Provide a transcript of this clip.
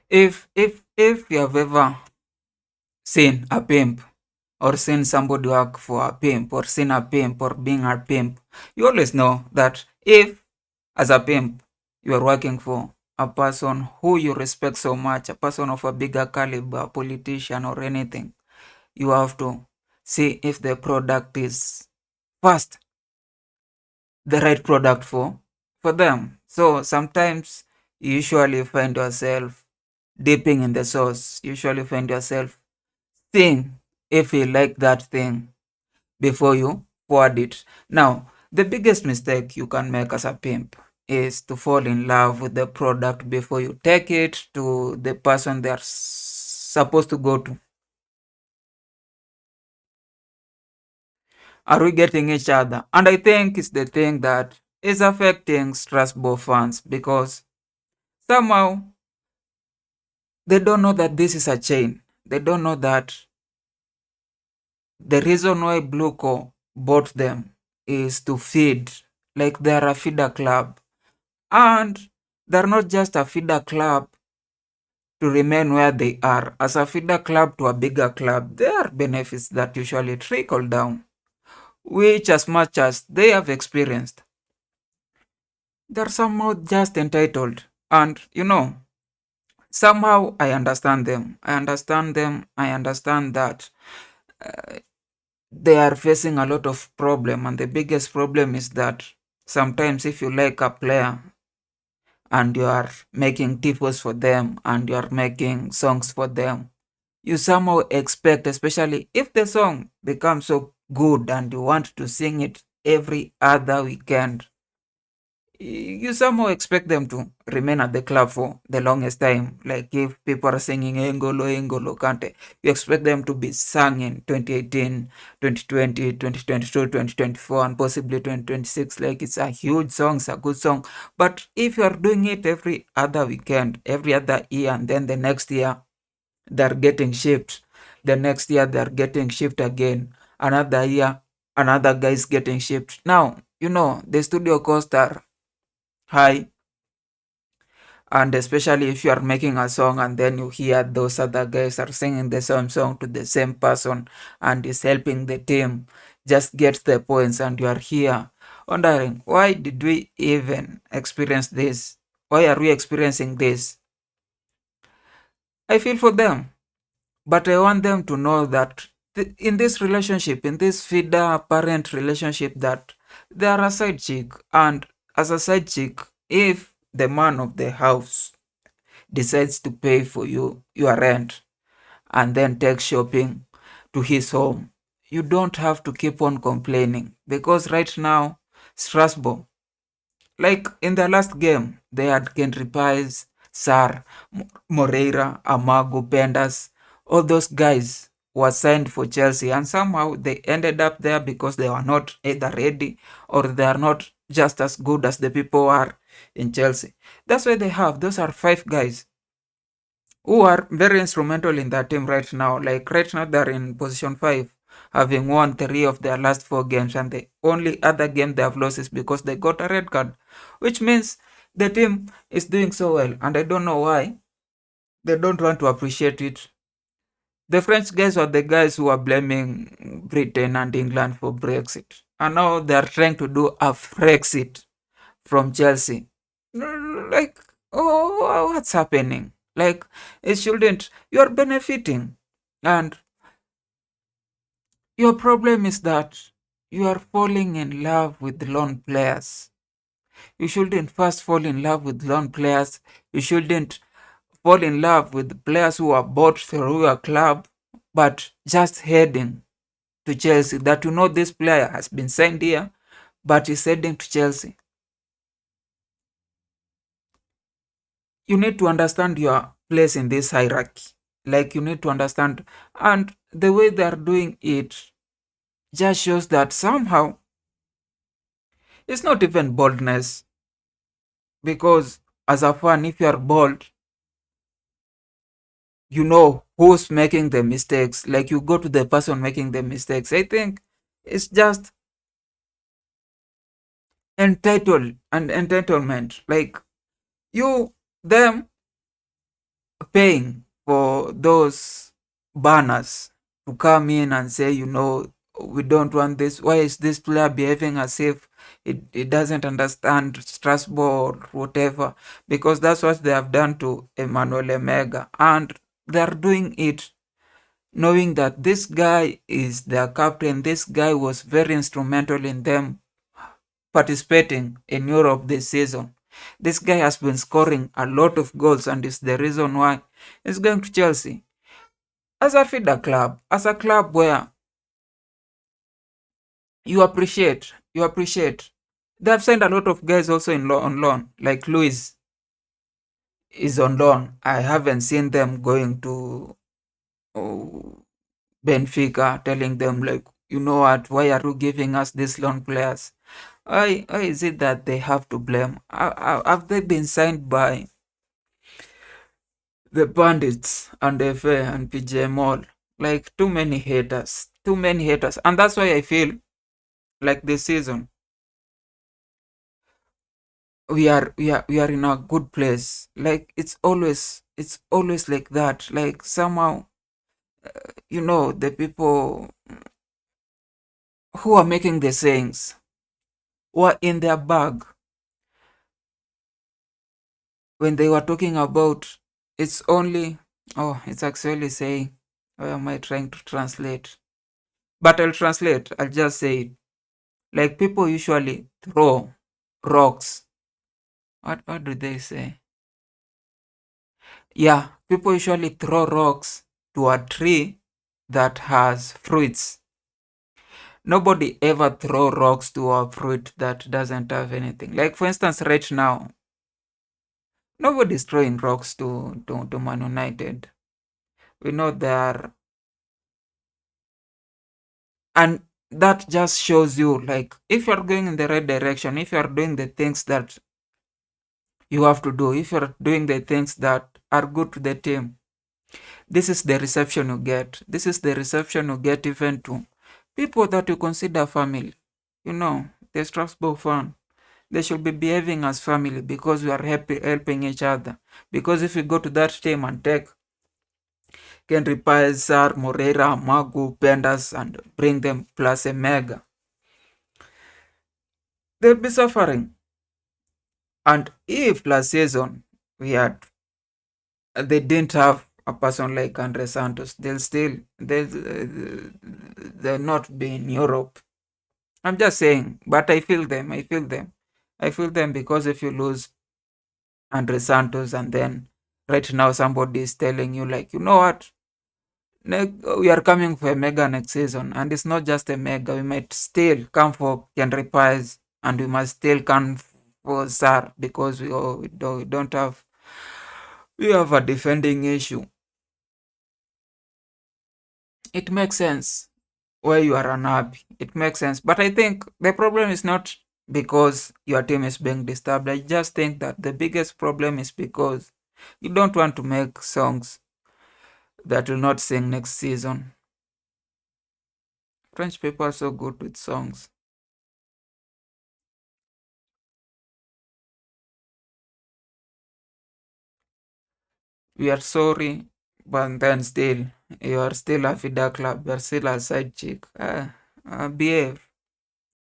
If you have ever seen a pimp, or seen somebody work for a pimp, or seen a pimp or being a pimp, you always know that if, as a pimp, you are working for a person who you respect so much, a person of a bigger caliber, a politician or anything, you have to see if the product is first the right product for them. So sometimes you usually find yourself dipping in the sauce. You usually find yourself seeing if you like that thing before you forward it. Now, the biggest mistake you can make as a pimp is to fall in love with the product before you take it to the person they are supposed to go to. Are we getting each other? And I think it's the thing that is affecting Strasbourg fans, because somehow they don't know that this is a chain. They don't know that the reason why Bluco bought them is to feed, like they're a feeder club. And they're not just a feeder club to remain where they are. As a feeder club to a bigger club, there are benefits that usually trickle down, which, as much as they have experienced, they're somehow just entitled. And, somehow I understand them. I understand them. I understand that they are facing a lot of problem. And the biggest problem is that sometimes if you like a player and you are making tifos for them and you are making songs for them, you somehow expect, especially if the song becomes so good and you want to sing it every other weekend, you somehow expect them to remain at the club for the longest time. Like if people are singing Engolo, Engolo, Kante, you expect them to be sung in 2018, 2020, 2022, 2024, and possibly 2026. Like it's a huge song, it's a good song. But if you are doing it every other weekend, every other year, and then the next year, they're getting shipped. The next year, they're getting shipped again. Another year, another guy is getting shipped. Now, the studio costs are high, and especially if you are making a song and then you hear those other guys are singing the same song to the same person and is helping the team just get the points, and you are here wondering, why did we even experience this? Why are we experiencing this? I feel for them. But I want them to know that in this relationship, in this feeder parent relationship, that they are a side chick. And as a side chick, if the man of the house decides to pay for your rent and then take shopping to his home, you don't have to keep on complaining. Because right now, Strasbourg, like in the last game, they had Kendry Pies, Sar, Moreira, Amago, Pendas. All those guys were signed for Chelsea, and somehow they ended up there because they were not either ready or they are not just as good as the people are in Chelsea. That's why they have. Those are 5 guys who are very instrumental in that team right now. Like right now, they're in position 5, having won 3 of their last 4 games, and the only other game they have lost is because they got a red card, which means the team is doing so well, and I don't know why they don't want to appreciate it. The French guys were the guys who are blaming Britain and England for Brexit, and now they are trying to do a Frexit from Chelsea. Like, oh, what's happening? Like, it shouldn't. You are benefiting, and your problem is that you are falling in love with lone players. You shouldn't first fall in love with lone players. You shouldn't fall in love with players who are bought through your club, but just heading to Chelsea. That this player has been signed here, but is heading to Chelsea. You need to understand your place in this hierarchy. Like you need to understand, and the way they are doing it just shows that somehow it's not even boldness. Because as a fan, if you are bold, you know who's making the mistakes. Like you go to the person making the mistakes. I think it's just entitlement. Like you them paying for those banners to come in and say, we don't want this. Why is this player behaving as if it doesn't understand Strasbourg or whatever? Because that's what they have done to Emmanuel Emegha. And they're doing it knowing that this guy is their captain. This guy was very instrumental in them participating in Europe this season. This guy has been scoring a lot of goals and is the reason why he's going to Chelsea. As a feeder club, as a club where you appreciate. They have signed a lot of guys also on loan, like Luis is on loan. I haven't seen them going to oh, Benfica telling them like, you know what, why are you giving us these loan players? Why is it that they have to blame? Have they been signed by the Bandits and FA and PJ Mall? Like too many haters, and that's why I feel like this season we are in a good place. Like it's always like that. Like somehow, the people who are making the sayings were in their bag when they were talking about it's only it's actually saying, why am I trying to translate? But I'll just say it. Like people usually throw rocks. What do they say? Yeah, people usually throw rocks to a tree that has fruits. Nobody ever throw rocks to a fruit that doesn't have anything. Like for instance, right now, nobody's throwing rocks to Man United. We know there, and that just shows you like if you're going in the right direction, if you're doing the things that you have to do, if you're doing the things that are good to the team, this is the reception you get. This is the reception you get even to people that you consider family. The Strasbourg fan. They should be behaving as family because we are helping each other. Because if we go to that team and take Henry Paisar, Moreira, Magu, Pendas, and bring them plus Emegha, they'll be suffering. And if last season they didn't have a person like Andre Santos, they'll not be in Europe. I'm just saying, but I feel them. I feel them because if you lose Andre Santos and then right now somebody is telling you like, you know what, we are coming for Emegha next season, and it's not just Emegha. We might still come for Henry Pies, and we must still come for Sar because we don't have we have a defending issue. It makes sense why you are unhappy. It makes sense, but I think the problem is not because your team is being disturbed. I just think that the biggest problem is because you don't want to make songs that will not sing next season. French people are so good with songs. We are sorry, but then still, you are still a feeder club. You are still a side chick. Behave.